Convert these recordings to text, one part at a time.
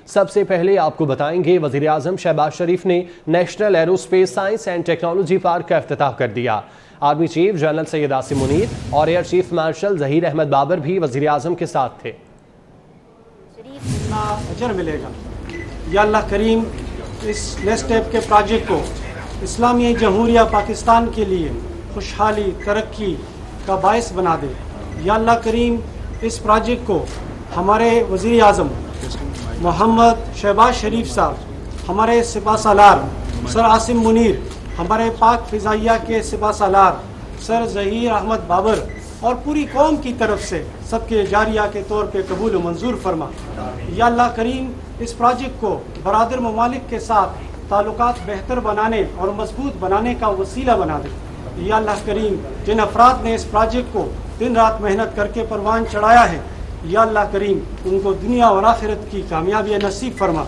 सबसे पहले आपको बताएंगे वज़ीर आज़म शहबाज शरीफ ने national aerospace science and technology park का इफ्तिताह कर दिया। Army chief general Syed Asim Munir और air chief marshal Zaheer Ahmed Babar भी वज़ीर आज़म के साथ थे। अजर मिलेगा या अल्लाह करीम इस नेक्स्ट स्टेप के प्रोजेक्ट को इस्लामी जमहूरिया पाकिस्तान के लिए खुशहाली तरक्की का बायस बना दे। या अल्लाह करीम इस प्रोजेक्ट को हमारे वज़ीर आज़म मोहम्मद शहबाज शरीफ साहब, हमारे सिपा सालार सर आसिम मुनीर, हमारे पाक फ़िज़ाइया के सिपा सालार सर ज़हीर अहमद बाबर और पूरी कौम की तरफ से सबके जारिया के तौर पे कबूल मंजूर फरमा। या अल्लाह करीम इस प्रोजेक्ट को बरादर ममालिक के साथ ताल्लुकात बेहतर बनाने और मजबूत बनाने का वसीला बना दे। या अल्लाह करीम जिन अफराद ने इस प्रोजेक्ट को दिन रात मेहनत करके परवान चढ़ाया है, या अल्लाह करीम उनको दुनिया और आखिरत की कामयाबी नसीब फरमा।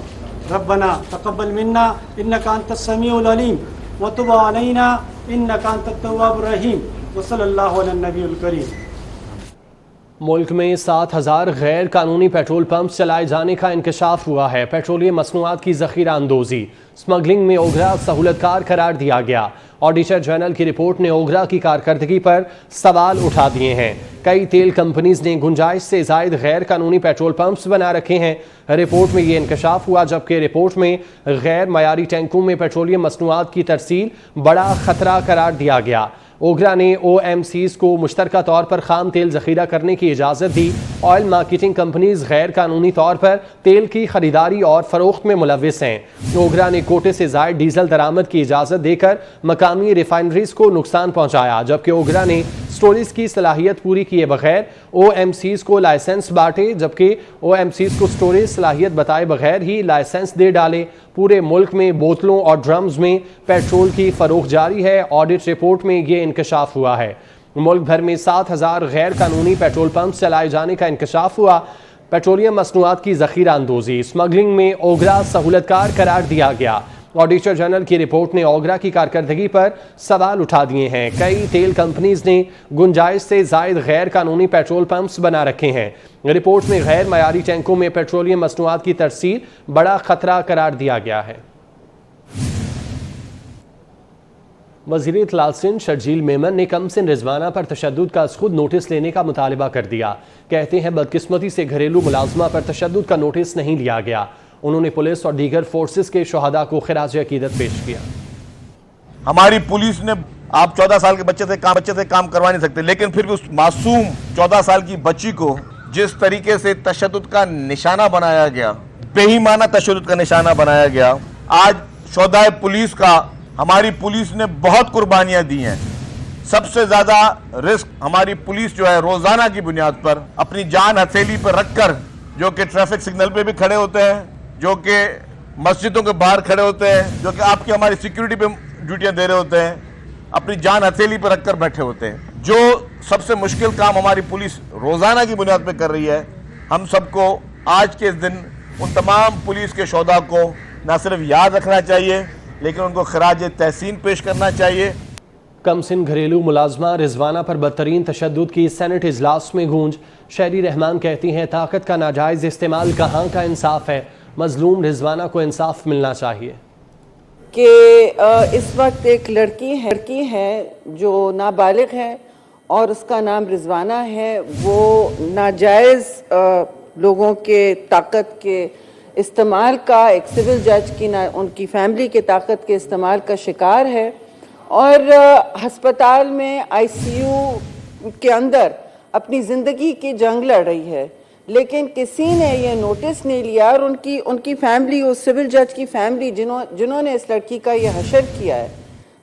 रब्बना तक़ब्बल मिन्ना इन्नका अंतस समीउल अलीम व तुब अलैना इन्नका अंतत तव्वाबुर रहीम व सल्लल्लाहु अला नबील करीम। मुल्क में 7,000 गैर कानूनी पेट्रोल पंप चलाए जाने का इंकशाफ हुआ है। पेट्रोलियम मसनूआत की ज़ख़ीरा अंदोज़ी, स्मगलिंग में ओगरा सहूलतकार करार दिया गया। ऑडिटर जनरल की रिपोर्ट ने ओगरा की कारकर्दगी पर सवाल उठा दिए हैं। कई तेल कंपनीज ने गुंजाइश से ज़ायद गैर कानूनी पेट्रोल पंप्स बना रखे हैं। रिपोर्ट में ये इंकशाफ हुआ, जबकि रिपोर्ट में गैर मयारी टैंकों में पेट्रोलियम मसनूआत की तरसील बड़ा खतरा करार दिया गया। ओगरा ने OMCs को मुश्तरका तौर पर खाम तेल ज़ख़ीरा करने की इजाज़त दी। ऑयल मार्केटिंग कंपनीज गैर कानूनी तौर पर तेल की खरीदारी और फरोख्त में मुलव्विस हैं। ओगरा ने कोटे से ज़ायद डीजल दरामद की इजाज़त देकर मकामी रिफाइनरीज को नुकसान पहुँचाया, जबकि ओगरा ने स्टोरेज की सलाहियत पूरी किए बगैर OMCs को लाइसेंस बांटे, जबकि OMCs को स्टोरेज सलाहियत बताए बगैर ही लाइसेंस दे डाले। पूरे मुल्क में बोतलों और ड्रम्स में पेट्रोल की फरोख्त जारी है। ऑडिट रिपोर्ट में ये इंकशाफ हुआ है। मुल्क भर में 7,000 गैर कानूनी पेट्रोल पंप चलाए जाने का इंकशाफ हुआ। पेट्रोलियम मसनूआत की ज़ख़ीरा अंदोज़ी, स्मगलिंग में ओगरा सहूलतकार करार दिया गया। ऑडिटर जनरल की रिपोर्ट ने ओगरा की कारकर्दगी पर सवाल उठा दिए हैं। कई तेल कंपनीज ने गुंजाइश से ज़ायद गैर कानूनी पेट्रोल पंप्स बना रखे हैं। रिपोर्ट में गैर मयारी टैंकों में पेट्रोलियम मसनूआत की तरसील बड़ा खतरा करार दिया गया है। वज़ीर इत्तलात सिंध शर्जील मेमन ने कमसिन रिजवाना पर तशद्दुद का खुद नोटिस लेने का मुतालबा कर दिया। कहते हैं बदकिस्मती से घरेलू मुलाजमा पर तशद्दुद का नोटिस नहीं लिया गया। उन्होंने पुलिस और दीगर फोर्सेस के शहादा को खिराज अकीदत पेश किया। हमारी पुलिस ने, आप 14 साल के बच्चे से काम करवा नहीं सकते, लेकिन फिर भी उस मासूम 14 साल की बच्ची को जिस तरीके से तशद्दुद का निशाना बनाया गया, बेईमाना तशद्दुद का निशाना बनाया गया, आज शोधाए पुलिस का, हमारी पुलिस ने बहुत कुर्बानियां दी हैं। सबसे ज्यादा रिस्क हमारी पुलिस जो है रोजाना की बुनियाद पर अपनी जान हथेली पर रखकर, जो कि ट्रैफिक सिग्नल पे भी खड़े होते हैं, जो कि मस्जिदों के बाहर खड़े होते हैं, जो कि आपकी हमारी सिक्योरिटी पे ड्यूटियां दे रहे होते हैं, अपनी जान हथेली पर रखकर बैठे होते हैं। जो सबसे मुश्किल काम हमारी पुलिस रोजाना की बुनियाद पे कर रही है, हम सबको आज के इस दिन उन तमाम पुलिस के शोधा को न सिर्फ याद रखना चाहिए, लेकिन उनको खराज तहसीन पेश करना चाहिए। कमसिन घरेलू मुलाजमा रिजवाना पर बदतरीन तशद्दुद की सेनेट इजलास में गूंज। शहरी रहमान कहती हैं ताकत का नाजायज़ इस्तेमाल कहाँ का इंसाफ है, मजलूम रिजवाना को इंसाफ मिलना चाहिए। कि इस वक्त एक लड़की है जो नाबालिग है और उसका नाम रिजवाना है। वो नाजायज़ लोगों के ताकत के इस्तेमाल का, एक सिविल जज की ना उनकी फैमिली के ताकत के इस्तेमाल का शिकार है और हस्पताल में ICU के अंदर अपनी ज़िंदगी की जंग लड़ रही है। लेकिन किसी ने ये नोटिस नहीं लिया और उनकी फैमिली, उस सिविल जज की फैमिली जिन्होंने इस लड़की का ये हशर किया है,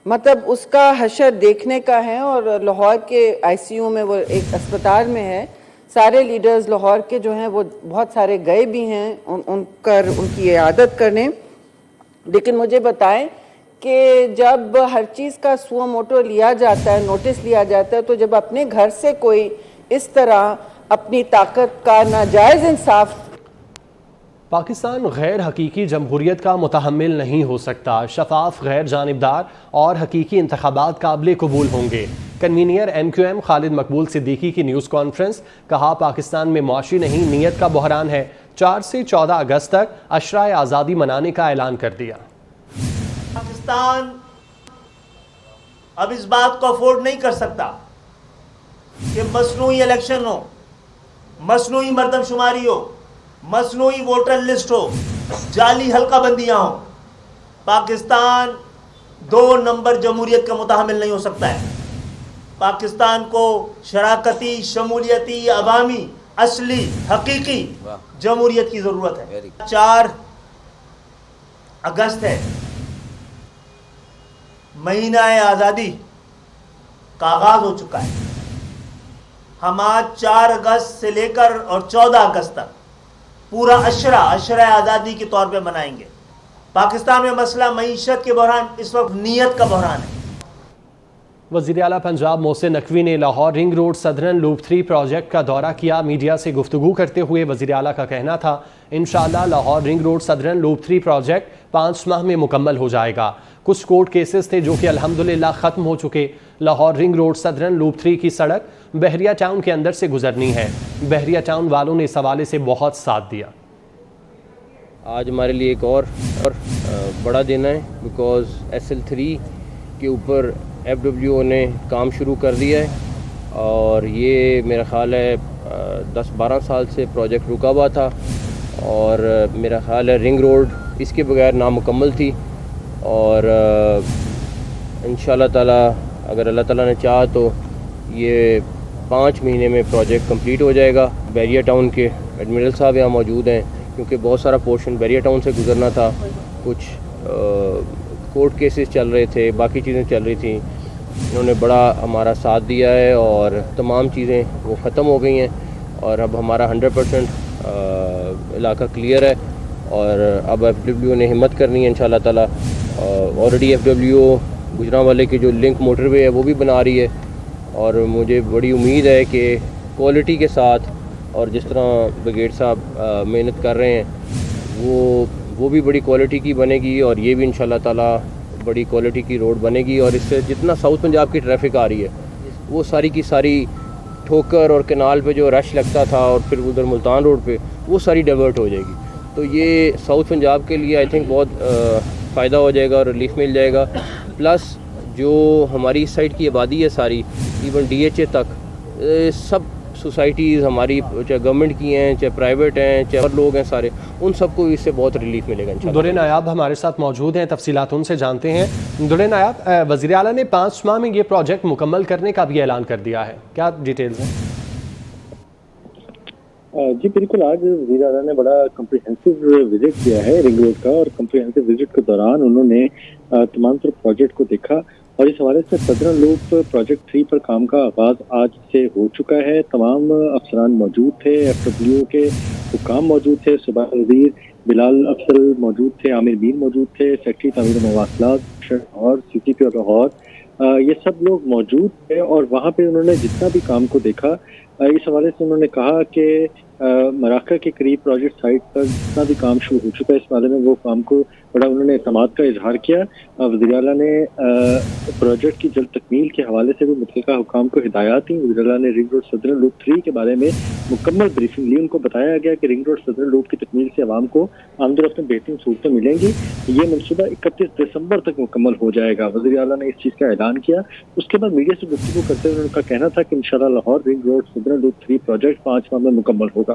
मतलब उसका हशर देखने का है। और लाहौर के ICU में, वो एक अस्पताल में है, सारे लीडर्स लाहौर के जो हैं वो बहुत सारे गए भी हैं उनकी इयादत करने। लेकिन मुझे बताएं कि जब हर चीज़ का सुओ मोटो लिया जाता है, नोटिस लिया जाता है, तो जब अपने घर से कोई इस तरह अपनी ताकत का नाजायज़ इंसाफ। पाकिस्तान गैर हकीकी जमहूरियत का मुतहम्मिल नहीं हो सकता। शफाफ, गैर जानिबदार और हकीकी इंतखाबात काबिल कबूल होंगे। कन्वीनियर MQM खालिद मकबूल सिद्दीकी की न्यूज़ कॉन्फ्रेंस। कहा पाकिस्तान में मुआशी नहीं नीयत का बहरान है। 4 से 14 अगस्त तक अशराए आज़ादी मनाने का ऐलान कर दिया। पाकिस्तान अब इस बात को अफोर्ड नहीं कर सकता कि मसनूई इलेक्शन हो, मसनूई मर्दमशुमारी हो, मसनूई वोटर लिस्ट हो, जाली हल्काबंदियां हो। पाकिस्तान 2 नंबर जमहूरियत का मुताहमिल नहीं हो सकता है। पाकिस्तान को शराकती, शमूलियती, अवामी, असली, हकीकी जमहूरियत की ज़रूरत है। 4 अगस्त है, महीना आज़ादी का आगाज़ हो चुका है। हम आज 4 अगस्त से लेकर और 14 अगस्त तक पूरा अशरा आज़ादी के तौर पे मनाएंगे। पाकिस्तान में मसला मईशत के बहरान इस वक्त नीयत का बहरान है। वज़ीर आला पंजाब मोहसिन नकवी ने Lahore ring road southern loop 3 project का दौरा किया। मीडिया से गुफ्तगू करते हुए वज़ीर आला का कहना था, इंशाअल्लाह Lahore ring road southern loop 3 project 5 माह में मुकम्मल हो जाएगा। कुछ कोर्ट केसेस थे जो कि अल्हम्दुलिल्लाह ख़त्म हो चुके। Lahore ring road southern loop 3 की सड़क बहरिया टाउन के अंदर से गुजरनी है। बहरिया टाउन वालों ने इस हवाले से बहुत साथ दिया। आज हमारे लिए एक और बड़ा दिन है, बिकॉज़ SL3 के ऊपर FWO ने काम शुरू कर दिया है और ये मेरा ख़्याल है 10-12 साल से प्रोजेक्ट रुका हुआ था और मेरा ख़्याल है रिंग रोड इसके बगैर नामुकम्मल थी और इंशाअल्लाह ताला अगर अल्लाह ताला ने चाहा तो ये 5 महीने में प्रोजेक्ट कंप्लीट हो जाएगा। बहरिया टाउन के एडमिरल साहब यहाँ मौजूद हैं क्योंकि बहुत सारा पोर्शन बहरिया टाउन से गुजरना था। कुछ कोर्ट केसेस चल रहे थे, बाकी चीज़ें चल रही थी। इन्होंने बड़ा हमारा साथ दिया है और तमाम चीज़ें वो ख़त्म हो गई हैं और अब हमारा 100% इलाका क्लियर है और अब FWO ने हिम्मत करनी है इंशाअल्लाह ताला। ऑलरेडी FWO गुजरांवाले की जो लिंक मोटरवे है वो भी बना रही है और मुझे बड़ी उम्मीद है कि क्वालिटी के साथ और जिस तरह ब्रिगेड साहब मेहनत कर रहे हैं वो भी बड़ी क्वालिटी की बनेगी और ये भी इंशाअल्लाह ताला बड़ी क्वालिटी की रोड बनेगी और इससे जितना साउथ पंजाब की ट्रैफिक आ रही है वो सारी की सारी ठोकर और कनाल पे जो रश लगता था और फिर उधर मुल्तान रोड पे वो सारी डाइवर्ट हो जाएगी। तो ये साउथ पंजाब के लिए आई थिंक बहुत फ़ायदा हो जाएगा और रिलीफ मिल जाएगा। प्लस जो हमारी इस साइड की आबादी है सारी, इवन DHA तक सब सोसाइटीज़ हमारी चाहे गवर्नमेंट की हैं चाहे प्राइवेट हैं चाहे और लोग हैं सारे, उन सबको इससे बहुत रिलीफ मिलेगा इंशाअल्लाह। दुरे नायाब हमारे साथ मौजूद हैं, तफसीलात उनसे जानते हैं। दुरे नायाब, वज़ीर आला ने 5 माह में ये प्रोजेक्ट मुकम्मल करने का भी ऐलान कर दिया है, क्या डिटेल्स हैं? जी बिल्कुल, आज वज़ीर आला ने बड़ा कम्प्रिहेंसिव विजिट किया है रिंग रोड का और कम्प्रिहेंसिव विजिट के दौरान उन्होंने तमाम तरह प्रोजेक्ट को देखा और इस हवाले से सदरन लूप प्रोजेक्ट 3 पर काम का आगाज़ आज से हो चुका है। तमाम अफसरान मौजूद थे, FWO के हुकाम मौजूद थे, सुबह वज़ीर बिलाल अफसल मौजूद थे, आमिर मीर मौजूद थे, सेक्रेटरी तमीर मवासलात और CTP और लाहौर, ये सब लोग मौजूद थे और वहाँ पे उन्होंने जितना भी काम को देखा इस हवाले से उन्होंने कहा कि मराका के करीब प्रोजेक्ट साइट पर जितना भी काम शुरू हो चुका है इस बारे में वो काम को बड़ा उन्होंने एतमाद का इजहार किया। वज़ीर आला ने प्रोजेक्ट की जल्द तकमील के हवाले से भी मुतल्लिका हुकाम को हिदायत दी। वज़ीर आला ने रिंग रोड सदरन लूप 3 के बारे में मुकम्मल ब्रीफिंग ली। उनको बताया गया कि रिंग रोड सदरन लूप की तकमील से आवाम को आमदरफ्त में बेहतरीन सहूलतें मिलेंगी। ये मनसूबा 31 दिसंबर तक मुकम्मल हो जाएगा। वज़ीर आला ने इस चीज़ का ऐलान किया। उसके बाद मीडिया से गुफ्तगू करते हुए उनका कहना था कि इंशाअल्लाह Lahore ring road southern loop 3 project 5 माह में मुकम्मल होगा।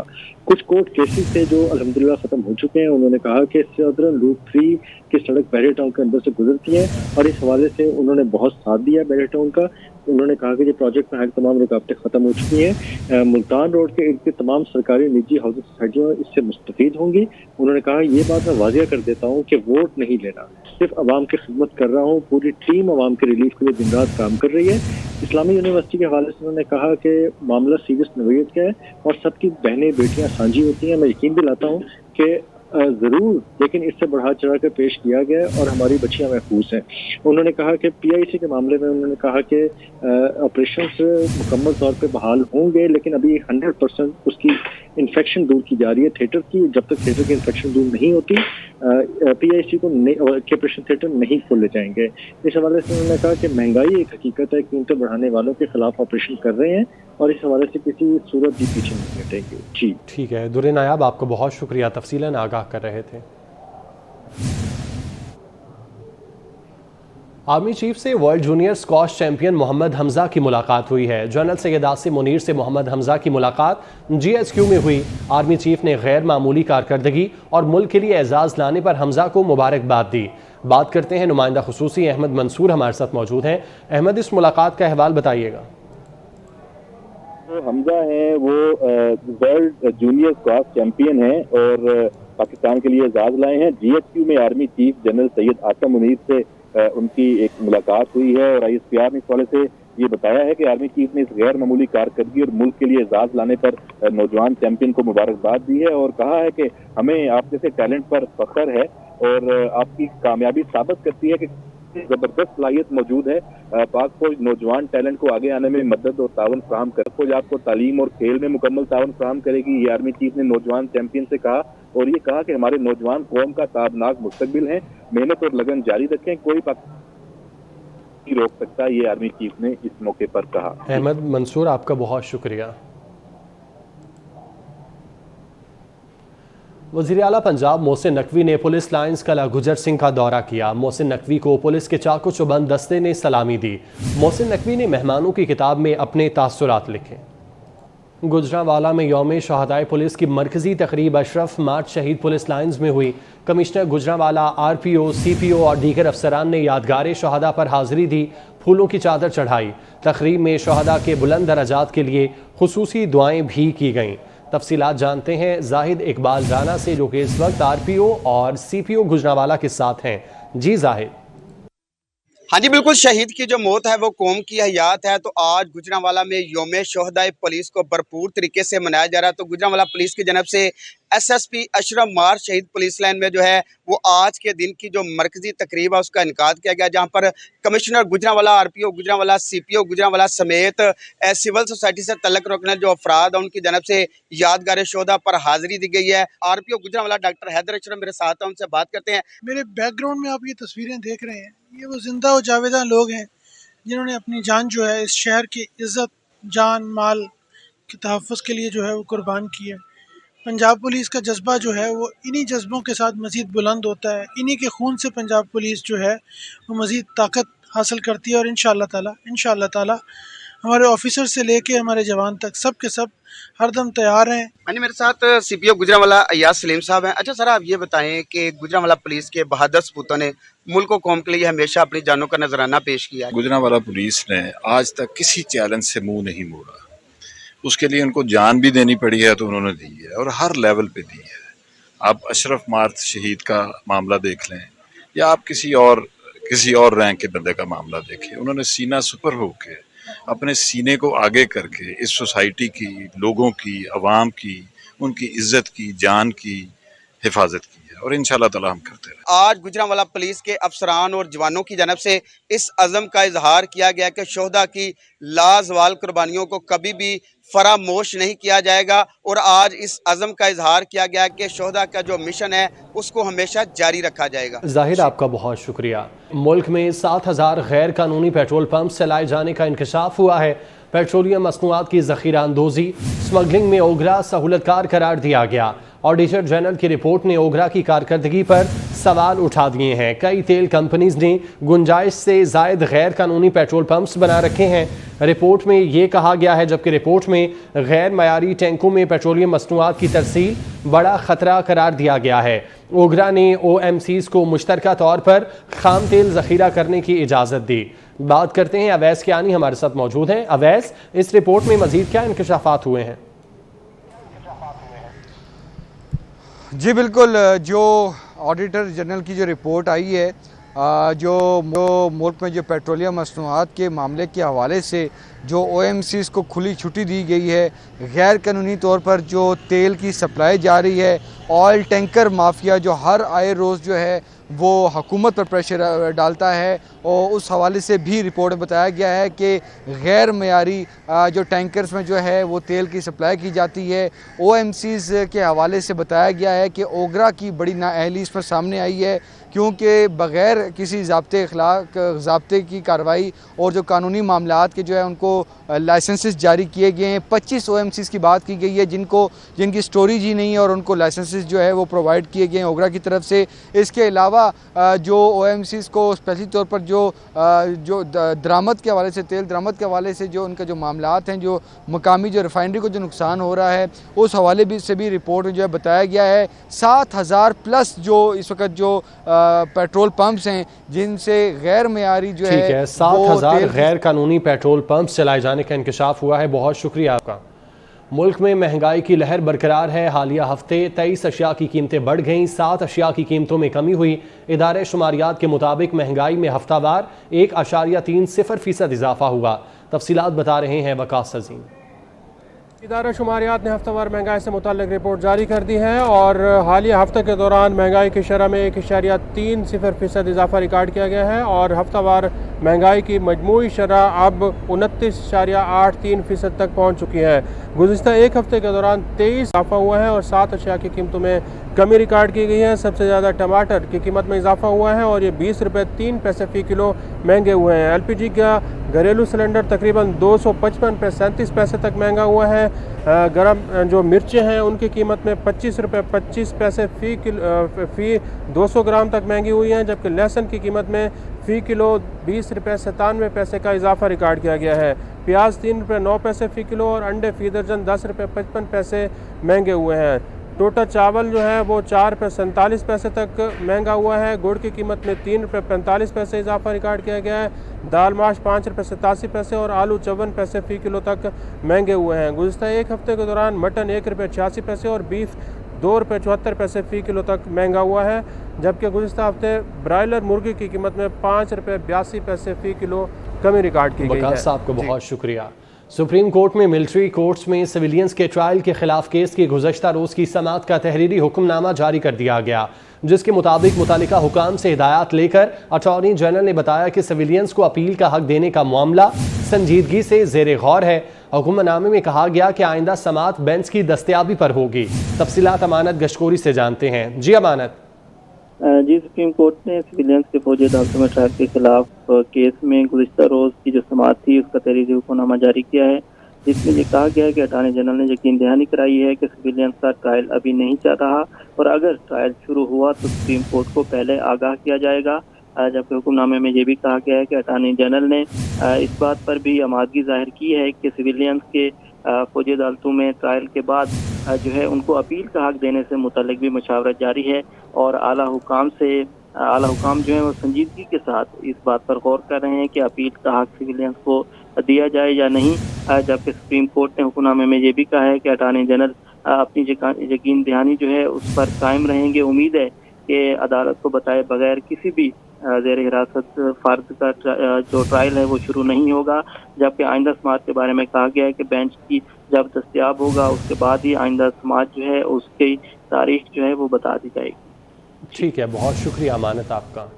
कुछ कोर्ट केसेस थे जो अल्हम्दुलिल्लाह खत्म हो चुके हैं। उन्होंने कहा कि सदरन लूप 3 की सड़क बहरिया टाउन के अंदर से गुजरती है और इस हवाले से उन्होंने बहुत साथ दिया बहरिया टाउन का। उन्होंने कहा कि ये प्रोजेक्ट में तमाम रुकावटें खत्म हो चुकी हैं। मुल्तान रोड के इर्द तमाम सरकारी निजी हाउसिंग सोसाइटियाँ इससे मुस्तफीद होंगी। उन्होंने कहा ये बात मैं वाज़िया कर देता हूँ कि वोट नहीं लेना, सिर्फ आवाम की खिदमत कर रहा हूँ। पूरी टीम आवाम के रिलीफ के लिए दिन रात काम कर रही है। इस्लामी यूनिवर्सिटी के हवाले से उन्होंने कहा कि मामला सीरियस नोयत का है और सबकी बहनें बेटियाँ साझी होती हैं। मैं यकीन दिलाता हूँ कि ज़रूर, लेकिन इससे बढ़ा चढ़ा कर पेश किया गया और हमारी बच्चियां महफूज हैं। उन्होंने कहा कि PIC के मामले में उन्होंने कहा कि ऑपरेशंस मुकम्मल तौर पे बहाल होंगे, लेकिन अभी 100% उसकी इन्फेक्शन दूर की जा रही है थिएटर की। जब तक थिएटर की इन्फेक्शन दूर नहीं होती PIC के ऑपरेशन थिएटर नहीं खोले जाएंगे। इस हवाले से उन्होंने कहा कि महंगाई एक हकीकत है, कीमतें बढ़ाने वालों के खिलाफ ऑपरेशन कर रहे हैं और इस हवाले से किसी सूरत भी पीछे नहीं हटेंगे। जी ठीक है, दुर्रे नायाब, आपको बहुत शुक्रिया, तफसीलन आगाह कर रहे थे। आर्मी चीफ से world junior squash champion Mohammad Hamza की मुलाकात हुई है। जनरल सैयद आसिम मुनीर से मोहम्मद हमजा की मुलाकात GHQ में हुई। आर्मी चीफ ने गैर मामूली कारकर्दगी और मुल्क के लिए एजाज़ लाने पर हमजा को मुबारकबाद दी। बात करते हैं नुमाइंदा खुसूसी अहमद मंसूर हमारे साथ मौजूद हैं। अहमद, इस मुलाकात का अहवाल बताइएगा। हमजा हैं वो वर्ल्ड जूनियर स्क्वॉश चैंपियन हैं और पाकिस्तान के लिए एजाज लाए हैं। GHQ में army chief general Syed Asim Munir से उनकी एक मुलाकात हुई है और ISPR ने इस वाले से ये बताया है कि आर्मी चीफ ने इस गैर मामूली कारकर्दगी और मुल्क के लिए एजाज लाने पर नौजवान चैंपियन को मुबारकबाद दी है और कहा है कि हमें आप जैसे टैलेंट पर फख्र है और आपकी कामयाबी साबित करती है कि जबरदस्त सलाहियत मौजूद है। पाक फौज नौजवान टैलेंट को आगे आने में मदद और तावन फराहम कर फौज आपको तालीम और खेल में मुकम्मल तावन फराहम करेगी। ये आर्मी चीफ ने नौजवान चैंपियन से कहा और ये कहा कि हमारे नौजवान कौम का ताबनाक मुस्तकबिल है, मेहनत और लगन जारी रखें, कोई नहीं रोक सकता, ये आर्मी चीफ ने इस मौके पर कहा। अहमद मंसूर, आपका बहुत शुक्रिया। वज़ीर आला पंजाब मोहसिन नकवी ने पुलिस लाइन्स कला गुजर सिंह का दौरा किया। मोहसिन नकवी को पुलिस के चाकू चुबंद दस्ते ने सलामी दी। मोहसिन नकवी ने मेहमानों की किताब में अपने तासुरात लिखे। गुजरांवाला में यौम शहादाए पुलिस की मरकजी तकरीब अशरफ मार्च शहीद पुलिस लाइन्स में हुई। कमिश्नर गुजरांवाला, RPO, CPO और दीगर अफसरान ने यादगार शहादा पर हाजिरी दी, फूलों की चादर चढ़ाई। तकरीब में शहादा के बुलंद दराजात के लिए खुसूसी दुआएं भी की गईं। तफसीलात जानते हैं जाहिद इकबाल राना से, जो कि इस वक्त RPO और CPO गुजरांवाला के साथ हैं। जी जाहिद। हाँ जी बिल्कुल, शहीद की जो मौत है वो कौम की हयात है। तो आज गुजरांवाला में यौम शोहदाए पुलिस को भरपूर तरीके से मनाया जा रहा है। तो गुजरांवाला पुलिस की जानब से SSP अशरफ मार्च शहीद पुलिस लाइन में जो है वो आज के दिन की जो मरकजी तकरीब है उसका इनकाद किया गया, जहाँ पर commissioner Gujranwala, RPO Gujranwala, CPO Gujranwala समेत सिविल सोसाइटी से तल्लुक़ रखने जो अफराद है उनकी जानब से यादगार शोहदा पर हाजिरी दी गई है। RPO गुजरांवाला डॉक्टर हैदर अशरफ मेरे साथ हैं, उनसे बात करते हैं। मेरे बैकग्राउंड में आप ये तस्वीरें देख रहे हैं, ये वो जिंदा और जावेदा लोग हैं जिन्होंने अपनी जान जो है इस शहर की इज़्ज़त, जान माल के तहफ़्फ़ुज़ के लिए जो है वो कुर्बान की है। पंजाब पुलिस का जज्बा जो है वो इन्हीं जज्बों के साथ मज़ीद बुलंद होता है। इन्हीं के खून से पंजाब पुलिस जो है वो मज़ीद ताकत हासिल करती है और इंशाअल्लाह ताला हमारे ऑफिसर से लेके हमारे जवान तक सब के सब हरदम तैयार हैं। यानी मेरे साथ CPO गुजरांवाला अय्याज सलीम साहब हैं। अच्छा सर, आप ये बताएं कि गुजरांवाला पुलिस के बहादुर सपूतों ने मुल्क और कौम के लिए हमेशा अपनी जानों का नजराना पेश किया है। गुजरांवाला पुलिस ने आज तक किसी चैलेंज से मुंह नहीं मोड़ा। उसके लिए उनको जान भी देनी पड़ी है तो उन्होंने दी है और हर लेवल पे दी है। आप अशरफ मार्च शहीद का मामला देख लें या आप किसी और रैंक के बंदे का मामला देखें, उन्होंने सीना सुपर होके अपने सीने को आगे करके इस सोसाइटी की, लोगों की, अवाम की, उनकी इज्जत की, जान की हिफाजत की है और इंशाअल्लाह ताला हम करते रहें। आज गुजरांवाला पुलिस के अफसरान और जवानों की जानब से इस अज़म का इजहार किया गया कि शोहदा की लाजवाल कुर्बानियों को कभी भी फरामोश नहीं किया जाएगा और आज इस अज़म का इजहार किया गया कि शोहदा का जो मिशन है उसको हमेशा जारी रखा जाएगा। जाहिद, आपका बहुत शुक्रिया। मुल्क में 7000 गैर कानूनी पेट्रोल पंप चलाए जाने का इंकशाफ हुआ है। पेट्रोलियम मसनूआत की ज़ख़ीरा अंदोज़ी, स्मगलिंग में ओगरा सहूलतकार करार दिया गया। ऑडिटर जनरल की रिपोर्ट ने ओगरा की कारकर्दगी पर सवाल उठा दिए हैं। कई तेल कंपनीज ने गुंजाइश से ज़ायद गैर कानूनी पेट्रोल पंप्स बना रखे हैं। रिपोर्ट में ये कहा गया है, जबकि रिपोर्ट में गैर मयारी टैंकों में पेट्रोलियम मसनूआत की तरसील बड़ा ख़तरा करार दिया गया है। ओगरा ने OMCs को मुश्तरका तौर पर खाम तेल ज़ख़ीरा करने की इजाज़त दी। बात करते हैं अवैस कियानी हमारे साथ मौजूद हैं। अवैस, इस रिपोर्ट में मज़ीद क्या इंकशाफात हुए हैं? जी बिल्कुल, जो ऑडिटर जनरल की जो रिपोर्ट आई है, जो मुल्क में जो पेट्रोलियम मसनूआत के मामले के हवाले से जो OMCs को खुली छुट्टी दी गई है, गैर कानूनी तौर पर जो तेल की सप्लाई जा रही है, ऑयल टैंकर माफिया जो हर आए रोज़ जो है वो हुकूमत पर प्रेशर डालता है। और उस हवाले से भी रिपोर्ट में बताया गया है कि गैर मयारी जो टैंकर्स में जो है वो तेल की सप्लाई की जाती है। OMCs के हवाले से बताया गया है कि ओगरा की बड़ी नाअहली इस पर सामने आई है, क्योंकि बग़ैर किसी ज़ाब्ते की कार्रवाई और जो कानूनी मामलात के जो है उनको लाइसेंसेस जारी किए गए हैं। 25 OMCs की बात की गई है जिनकी स्टोरेज ही नहीं है और उनको लाइसेंसेस जो है वो प्रोवाइड किए गए हैं ओगरा की तरफ से। इसके अलावा जो OMCs को स्पेशली तौर पर जो दरामद के हवाले से, तेल दरामद के हवाले से जो उनका जो मामलात हैं, जो मकामी जो रिफाइनरी को जो नुकसान हो रहा है, उस हवाले से भी रिपोर्ट में जो है बताया गया है 7000 प्लस जो इस वक्त जो पेट्रोल पंप्स हैं जिनसे गैर मयारी जो है 7000 गैर कानूनी पेट्रोल पंप चलाए जाने का इंकशाफ हुआ है। बहुत शुक्रिया आपका। मुल्क में महंगाई की लहर बरकरार है। हालिया हफ्ते 23 अशिया की कीमतें बढ़ गईं, 7 अशिया की कीमतों में कमी हुई। इदारे शुमारियात के मुताबिक महंगाई में हफ्तावार 1.30% इजाफा हुआ। तफसीलात बता रहे हैं वकास अजीम। इदारा शुमारियात ने हफ्तावार महंगाई से मुताल्लिक रिपोर्ट जारी कर दी है और हालिया हफ्ते के दौरान महंगाई की शरह में 1.30% इजाफा रिकॉर्ड किया गया है और हफ्तावार महंगाई की मजमूई शरह अब 29.83% तक पहुँच चुकी है। गुज़िश्ता एक हफ्ते के दौरान 23 इजाफा हुआ है और 7 अशिया की कीमतों में कमी रिकॉर्ड की गई है। सबसे ज़्यादा टमाटर की कीमत में इजाफा हुआ है और ये 20 रुपये 3 पैसे फ़ी किलो महंगे हुए हैं। LPG का घरेलू सिलेंडर तकरीबन 255 रुपये 37 पैसे तक महंगा हुआ है। गरम जो मिर्चें हैं उनकी कीमत में 25 रुपये 25 पैसे फ़ी 200 ग्राम तक महंगी हुई हैं, जबकि लहसुन की कीमत में फ़ी किलो 20 रुपये 97 पैसे का इजाफा रिकॉर्ड किया गया है। प्याज 3 रुपये 9 पैसे फ़ी किलो और अंडे फ़ी दर्जन 10 रुपये 55 पैसे महंगे हुए हैं। टोटा चावल जो है वो 4 रुपये 47 पैसे तक महंगा हुआ है। गुड़ की कीमत में 3 रुपये 45 पैसे इजाफा रिकॉर्ड किया गया है। दाल माश 5 रुपये 87 पैसे और आलू 54 पैसे फ़ी किलो तक महंगे हुए हैं। गुज़िश्ता एक हफ्ते के दौरान मटन 1 रुपये 86 पैसे और बीफ 2 रुपये 74 पैसे फ़ी किलो तक महंगा हुआ है, जबकि गुज़िश्ता हफ्ते ब्रायलर मुर्गी की कीमत में 5 रुपये 82 पैसे फ़ी किलो कमी रिकॉर्ड की गई है। साहब को बहुत शुक्रिया। सुप्रीम कोर्ट में मिलिट्री कोर्ट्स में सिविलियंस के ट्रायल के खिलाफ केस की गुज़श्ता रोज़ की समाअत का तहरीरी हुक्मनामा जारी कर दिया गया, जिसके मुताबिक मुतालिका हुकाम से हिदायत लेकर अटॉर्नी जनरल ने बताया कि सिविलियंस को अपील का हक देने का मामला संजीदगी से ज़ेरे गौर है। हुक्मनामे में कहा गया कि आइंदा समाअत बेंच की दस्तयाबी पर होगी। तफसीलात अमानत गशकोरी से जानते हैं। जी अमानत। जी, सुप्रीम कोर्ट ने सिविलियंस के फौजी अदालतों में ट्रायल के खिलाफ केस में गुज़िश्ता रोज़ की जो समाअत थी उसका तहरीरी हुक्मनामा जारी किया है, जिसमें ये कहा गया है कि अटॉर्नी जनरल ने यकीन दहानी कराई है कि सिविलियंस का ट्रायल अभी नहीं चल रहा और अगर ट्रायल शुरू हुआ तो सुप्रीम कोर्ट को पहले आगाह किया जाएगा। जबकि हुक्मनामे में ये भी कहा गया है कि अटॉर्नी जनरल ने इस बात पर भी आमादगी जाहिर की है कि सिविलियंस के फौजी अदालतों में ट्रायल के बाद जो है उनको अपील का हक देने से मुतल्लिक भी मशावरत जारी है और आला हुकाम जो है वो संजीदगी के साथ इस बात पर गौर कर रहे हैं कि अपील का हक सिविलियंस को दिया जाए या नहीं। जबकि सुप्रीम कोर्ट ने हुक्मनामे में ये भी कहा है कि अटॉर्नी जनरल अपनी यकीन दहानी जो है उस पर कायम रहेंगे। उम्मीद है कि अदालत को बताए बगैर किसी भी ज़ेर हिरासत फ़र्द का जो ट्रायल है वो शुरू नहीं होगा। जबकि आइंदा समाअत के बारे में कहा गया है कि बेंच की जब दस्तयाब होगा उसके बाद ही आइंदा समाअत जो है उसकी तारीख जो है वो बता दी जाएगी। ठीक है, बहुत शुक्रिया अमानत आपका।